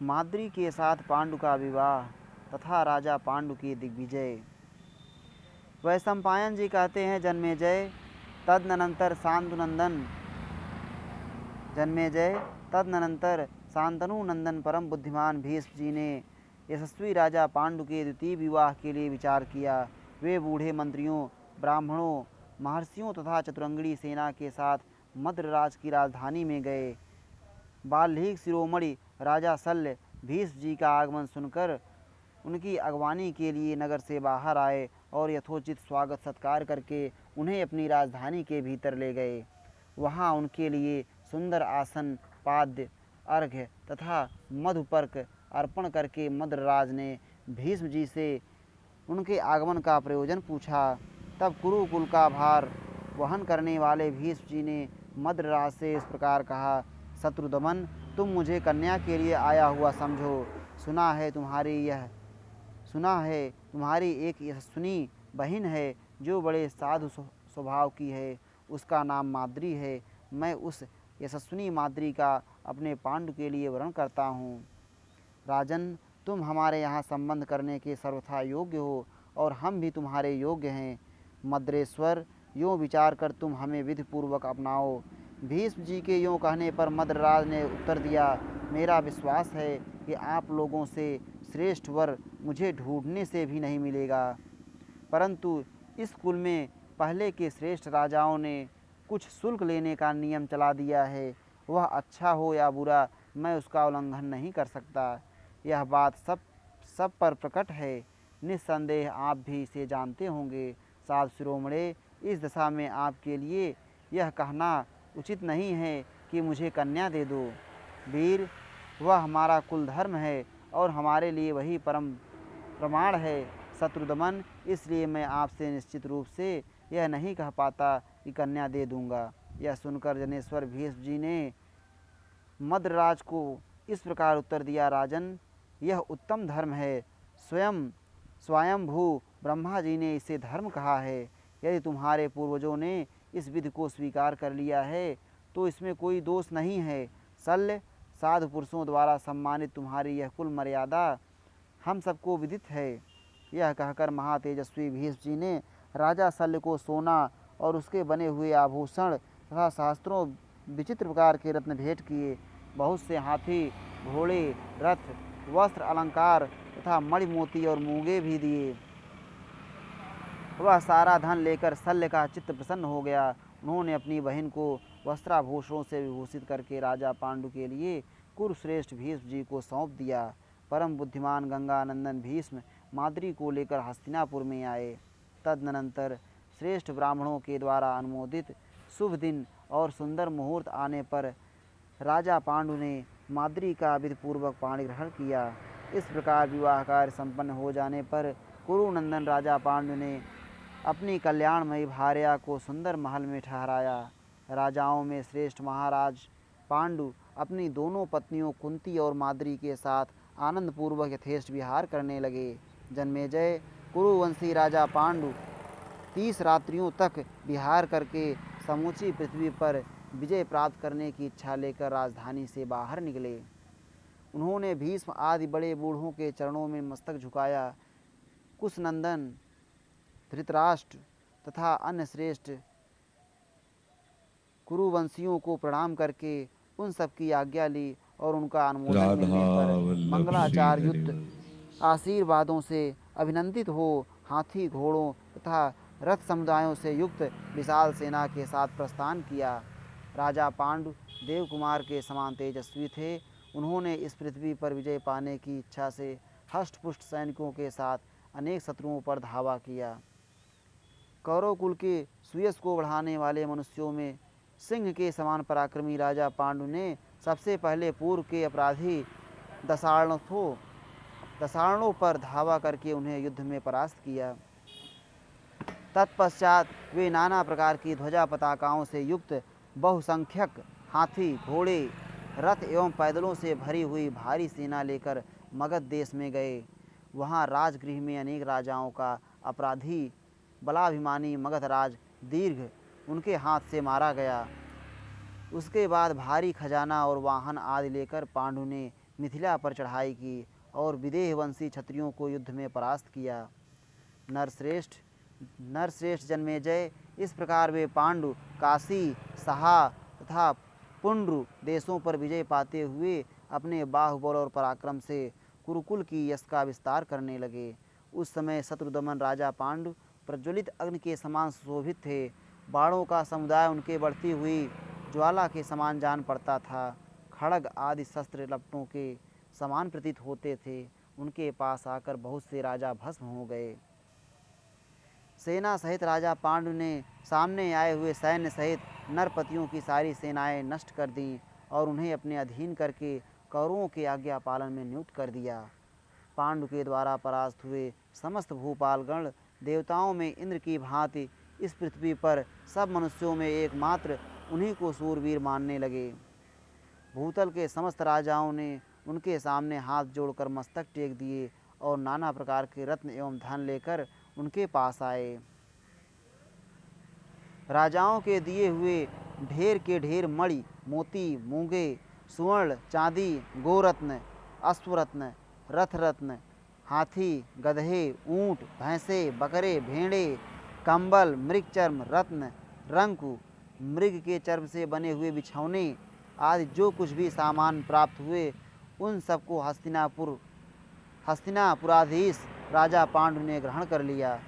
माद्री के साथ पांडु का विवाह तथा राजा पांडु की दिग्विजय। वैशंपायन जी कहते हैं, जन्मेजय तदनंतर शांतनु नंदन परम बुद्धिमान भीष्म जी ने यशस्वी राजा पांडु के द्वितीय विवाह के लिए विचार किया। वे बूढ़े मंत्रियों, ब्राह्मणों, महर्षियों तथा चतुरंगड़ी सेना के साथ मद्रराज की राजधानी में गए। बाल्मीकि शिरोमणि राजा शल्य भीष्म जी का आगमन सुनकर उनकी अगवानी के लिए नगर से बाहर आए और यथोचित स्वागत सत्कार करके उन्हें अपनी राजधानी के भीतर ले गए। वहाँ उनके लिए सुंदर आसन, पाद्य, अर्घ्य तथा मधुपर्क अर्पण करके मद्रराज ने भीष्म जी से उनके आगमन का प्रयोजन पूछा। तब कुरुकुल का भार वहन करने वाले भीष्म जी ने मद्रराज से इस प्रकार कहा, शत्रुदमन, तुम मुझे कन्या के लिए आया हुआ समझो। सुना है तुम्हारी एक यशस्विनी बहन है जो बड़े साधु स्वभाव की है। उसका नाम माद्री है। मैं उस यशस्विनी माद्री का अपने पांडु के लिए वरण करता हूँ। राजन, तुम हमारे यहाँ संबंध करने के सर्वथा योग्य हो और हम भी तुम्हारे योग्य हैं। मद्रेश्वर, यूँ विचार कर तुम हमें विधिपूर्वक अपनाओ। भीष्म जी के यूँ कहने पर मद्रराज ने उत्तर दिया, मेरा विश्वास है कि आप लोगों से श्रेष्ठ वर मुझे ढूंढने से भी नहीं मिलेगा, परंतु इस कुल में पहले के श्रेष्ठ राजाओं ने कुछ शुल्क लेने का नियम चला दिया है। वह अच्छा हो या बुरा, मैं उसका उल्लंघन नहीं कर सकता। यह बात सब पर प्रकट है। निस्संदेह आप भी इसे जानते होंगे। साधु शिरोमणे, इस दशा में आपके लिए यह कहना उचित नहीं है कि मुझे कन्या दे दो। वीर, वह हमारा कुल धर्म है और हमारे लिए वही परम प्रमाण है। शत्रुदमन, इसलिए मैं आपसे निश्चित रूप से यह नहीं कह पाता कि कन्या दे दूंगा। यह सुनकर जनेश्वर भीष्म जी ने मद्रराज को इस प्रकार उत्तर दिया, राजन, यह उत्तम धर्म है। स्वयंभू ब्रह्मा जी ने इसे धर्म कहा है। यदि तुम्हारे पूर्वजों ने इस विधि को स्वीकार कर लिया है तो इसमें कोई दोष नहीं है। शल्य, साधु पुरुषों द्वारा सम्मानित तुम्हारी यह कुल मर्यादा हम सबको विदित है। यह कहकर महातेजस्वी भीष्म जी ने राजा शल्य को सोना और उसके बने हुए आभूषण तथा सहस्त्रों विचित्र प्रकार के रत्न भेंट किए। बहुत से हाथी, घोड़े, रथ, वस्त्र, अलंकार तथा मणि, मोती और मूंगे भी दिए। वह सारा धन लेकर शल्य का चित्त प्रसन्न हो गया। उन्होंने अपनी बहन को वस्त्राभूषणों से विभूषित करके राजा पांडु के लिए कुरुश्रेष्ठ भीष्म जी को सौंप दिया। परम बुद्धिमान गंगानंदन भीष्म माद्री को लेकर हस्तिनापुर में आए। तदनंतर श्रेष्ठ ब्राह्मणों के द्वारा अनुमोदित शुभ दिन और सुंदर मुहूर्त आने पर राजा पांडु ने माद्री का विधिपूर्वक पाणी ग्रहण किया। इस प्रकार विवाह कार्य संपन्न हो जाने पर कुरुनंदन राजा पांडु ने अपनी कल्याणमयी भार्या को सुंदर महल में ठहराया। राजाओं में श्रेष्ठ महाराज पांडु अपनी दोनों पत्नियों कुंती और माद्री के साथ आनंदपूर्वक यथेष्ट विहार करने लगे। जन्मेजय, कुरुवंशी राजा पांडु 30 रात्रियों तक विहार करके समूची पृथ्वी पर विजय प्राप्त करने की इच्छा लेकर राजधानी से बाहर निकले। उन्होंने भीष्म आदि बड़े बूढ़ों के चरणों में मस्तक झुकाया। कुशनंदन, धृतराष्ट्र तथा अन्य श्रेष्ठ कुरुवंशियों को प्रणाम करके उन सब की आज्ञा ली और उनका अनुमोदन मिलने पर मंगलाचार युक्त आशीर्वादों से अभिनंदित हो हाथी, घोड़ों तथा रथ समुदायों से युक्त विशाल सेना के साथ प्रस्थान किया। राजा पांडु देव कुमार के समान तेजस्वी थे। उन्होंने इस पृथ्वी पर विजय पाने की इच्छा से हष्टपुष्ट सैनिकों के साथ अनेक शत्रुओं पर धावा किया। कौरव कुल के सुयश को बढ़ाने वाले मनुष्यों में सिंह के समान पराक्रमी राजा पांडु ने सबसे पहले पूर्व के अपराधी दशार्णों पर धावा करके उन्हें युद्ध में परास्त किया। तत्पश्चात वे नाना प्रकार की ध्वजा पताकाओं से युक्त बहुसंख्यक हाथी, घोड़े, रथ एवं पैदलों से भरी हुई भारी सेना लेकर मगध देश में गए। वहाँ राजगृह में अनेक राजाओं का अपराधी बलाभिमानी मगधराज दीर्घ उनके हाथ से मारा गया। उसके बाद भारी खजाना और वाहन आदि लेकर पांडु ने मिथिला पर चढ़ाई की और विदेहवंशी क्षत्रियों को युद्ध में परास्त किया। नरश्रेष्ठ जन्मेजय, इस प्रकार वे पांडु काशी, सहा तथा पुंड्र देशों पर विजय पाते हुए अपने बाहुबल और पराक्रम से कुरुकुल की यश का विस्तार करने लगे। उस समय शत्रुदमन राजा पांडु प्रज्वलित अग्नि के समान सुशोभित थे। बाणों का समुदाय उनके बढ़ती हुई ज्वाला के समान जान पड़ता था। खड़ग आदि शस्त्र लपटों के समान प्रतीत होते थे। उनके पास आकर बहुत से राजा भस्म हो गए। सेना सहित राजा पांडु ने सामने आए हुए सैन्य सहित नरपतियों की सारी सेनाएं नष्ट कर दीं और उन्हें अपने अधीन करके कौरवों के आज्ञा पालन में नियुक्त कर दिया। पांडु के द्वारा परास्त हुए समस्त भूपालगण देवताओं में इंद्र की भांति इस पृथ्वी पर सब मनुष्यों में एकमात्र उन्हीं को सूरवीर मानने लगे। भूतल के समस्त राजाओं ने उनके सामने हाथ जोड़कर मस्तक टेक दिए और नाना प्रकार के रत्न एवं धन लेकर उनके पास आए। राजाओं के दिए हुए ढेर के ढेर मणि, मोती, मूंगे, सुवर्ण, चांदी, गोरत्न, अश्वरत्न, रथरत्न, हाथी, गधे, ऊंट, भैंसे, बकरे, भेड़े, कंबल, मृगचर्म, रत्न, रंकु, मृग के चर्म से बने हुए बिछौने आदि जो कुछ भी सामान प्राप्त हुए, उन सबको हस्तिनापुराधीश राजा पांडु ने ग्रहण कर लिया।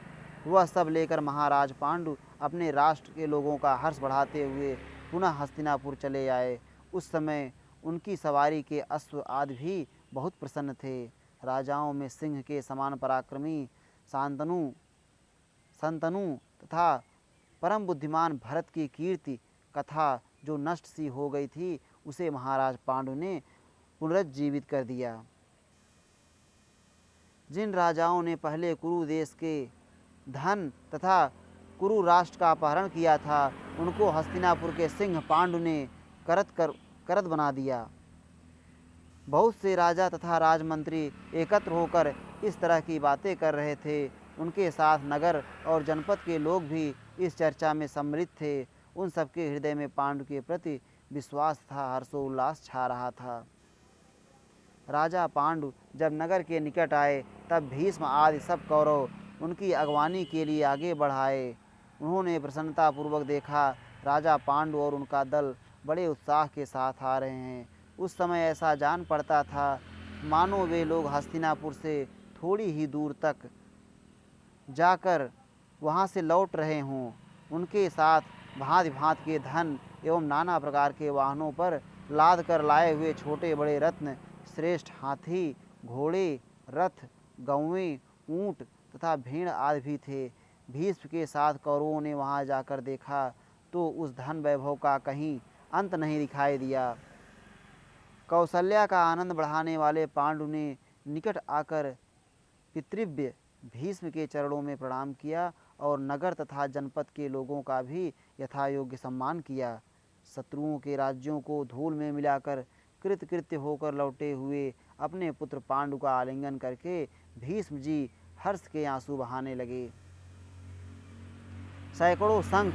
वह सब लेकर महाराज पांडु अपने राष्ट्र के लोगों का हर्ष बढ़ाते हुए पुनः हस्तिनापुर चले आए। उस समय उनकी सवारी के अश्व आदि भी बहुत प्रसन्न थे। राजाओं में सिंह के समान पराक्रमी संतनु तथा परम बुद्धिमान भरत की कीर्ति कथा जो नष्ट सी हो गई थी, उसे महाराज पांडु ने पुनरुज्जीवित कर दिया। जिन राजाओं ने पहले कुरु देश के धन तथा कुरु राष्ट्र का अपहरण किया था, उनको हस्तिनापुर के सिंह पांडु ने करत बना दिया। बहुत से राजा तथा राजमंत्री एकत्र होकर इस तरह की बातें कर रहे थे। उनके साथ नगर और जनपद के लोग भी इस चर्चा में सम्मिलित थे। उन सबके हृदय में पांडु के प्रति विश्वास तथा हर्षोल्लास छा रहा था। राजा पांडु जब नगर के निकट आए, तब भीष्म आदि सब कौरव उनकी अगवानी के लिए आगे बढ़ाए। उन्होंने प्रसन्नतापूर्वक देखा, राजा पांडु और उनका दल बड़े उत्साह के साथ आ रहे हैं। उस समय ऐसा जान पड़ता था मानो वे लोग हस्तिनापुर से थोड़ी ही दूर तक जाकर वहाँ से लौट रहे हों। उनके साथ भांति भांति के धन एवं नाना प्रकार के वाहनों पर लाद कर लाए हुए छोटे बड़े रत्न, श्रेष्ठ हाथी, घोड़े, रथ, गौवें, ऊँट तथा भेड़ आदि भी थे। भीष्म के साथ कौरवों ने वहाँ जाकर देखा तो उस धन वैभव का कहीं अंत नहीं दिखाई दिया। कौशल्या का आनंद बढ़ाने वाले पांडु ने निकट आकर पितृव्य भीष्म के चरणों में प्रणाम किया और नगर तथा जनपद के लोगों का भी यथायोग्य सम्मान किया। शत्रुओं के राज्यों को धूल में मिलाकर कृतकृत्य होकर लौटे हुए अपने पुत्र पांडु का आलिंगन करके भीष्म जी हर्ष के आंसू बहाने लगे। सैकड़ों शंख,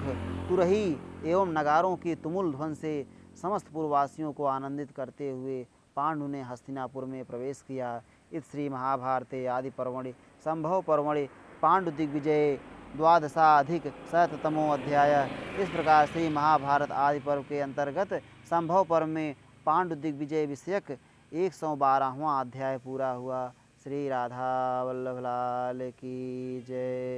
तुरही एवं नगारों की तुमुल ध्वन से समस्त पूर्ववासियों को आनंदित करते हुए पांडु ने हस्तिनापुर में प्रवेश किया। इस श्री महाभारते आदि पर्वणि संभव पर्वणि पांडु दिग्विजय द्वादशाधिक-शततमो अध्याय। इस प्रकार श्री महाभारत आदि पर्व के अंतर्गत संभव पर्व में पांडु दिग्विजय विषयक 112वां अध्याय पूरा हुआ। श्री राधा वल्लभ लाल की जय।